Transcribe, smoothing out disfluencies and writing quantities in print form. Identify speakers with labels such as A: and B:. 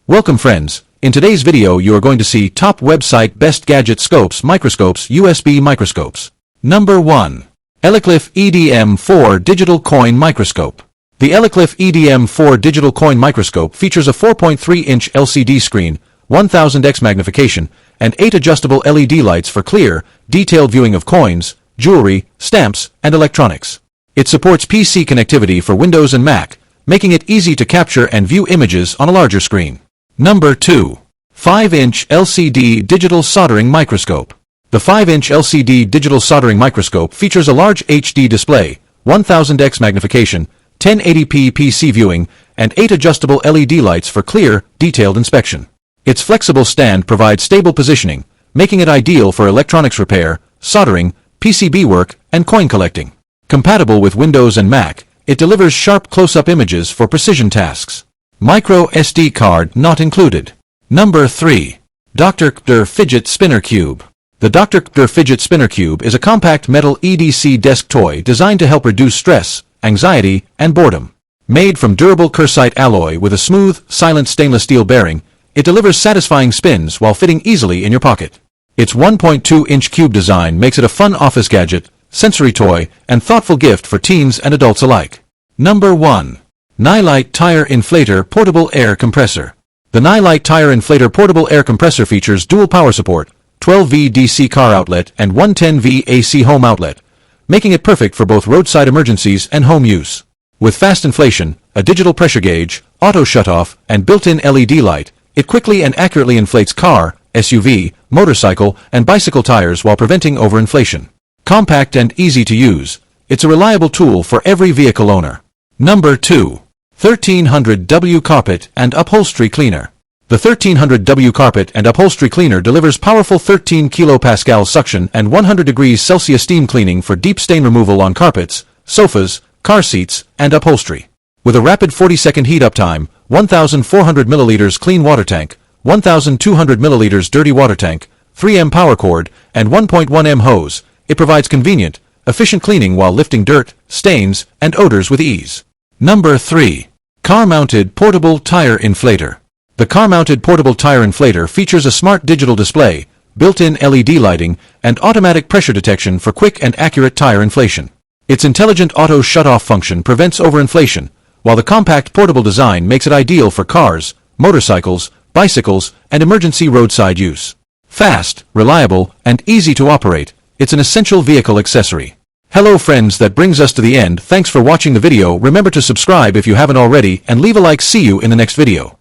A: Welcome friends, in today's video you are going to see top website best gadget scopes microscopes USB microscopes. Number 1. Elikliv EDM4 Digital Coin Microscope. The Elikliv EDM4 Digital Coin Microscope features a 4.3-inch LCD screen, 1000x magnification, and 8 adjustable LED lights for clear, detailed viewing of coins, jewelry, stamps, and electronics. It supports PC connectivity for Windows and Mac, making it easy to capture and view images on a larger screen. Number 2. 5-inch LCD Digital Soldering Microscope. The 5-inch LCD Digital Soldering Microscope features a large HD display, 1000x magnification, 1080p PC viewing, and 8 adjustable LED lights for clear, detailed inspection. Its flexible stand provides stable positioning, making it ideal for electronics repair, soldering, PCB work, and coin collecting. Compatible with Windows and Mac, it delivers sharp close-up images for precision tasks. Micro SD card not included. Number 3. Dr.Kbder Fidget Spinner Cube. The Dr.Kbder Fidget Spinner Cube is a compact metal EDC desk toy designed to help reduce stress, anxiety, and boredom. Made from durable kursite alloy with a smooth, silent stainless steel bearing, it delivers satisfying spins while fitting easily in your pocket. Its 1.2-inch cube design makes it a fun office gadget, sensory toy, and thoughtful gift for teens and adults alike. Number 1. Nylite Tire Inflator Portable Air Compressor. The Nylite Tire Inflator Portable Air Compressor features dual power support, 12V DC car outlet and 110V AC home outlet, making it perfect for both roadside emergencies and home use. With fast inflation, a digital pressure gauge, auto shutoff, and built-in LED light, it quickly and accurately inflates car, SUV, motorcycle, and bicycle tires while preventing overinflation. Compact and easy to use, it's a reliable tool for every vehicle owner. Number 2. 1300W Carpet and Upholstery Cleaner. The 1300W Carpet and Upholstery Cleaner delivers powerful 13 kPa suction and 100 degrees Celsius steam cleaning for deep stain removal on carpets, sofas, car seats, and upholstery. With a rapid 40-second heat-up time, 1,400 milliliters clean water tank, 1,200 milliliters dirty water tank, 3M power cord, and 1.1M hose, it provides convenient, efficient cleaning while lifting dirt, stains, and odors with ease. Number 3. Car-Mounted Portable Tire Inflator. The car-mounted portable tire inflator features a smart digital display, built-in LED lighting, and automatic pressure detection for quick and accurate tire inflation. Its intelligent auto shut-off function prevents overinflation, while the compact portable design makes it ideal for cars, motorcycles, bicycles, and emergency roadside use. Fast, reliable, and easy to operate, it's an essential vehicle accessory. Hello friends, that brings us to the end. Thanks for watching the video. Remember to subscribe if you haven't already and leave a like. See you in the next video.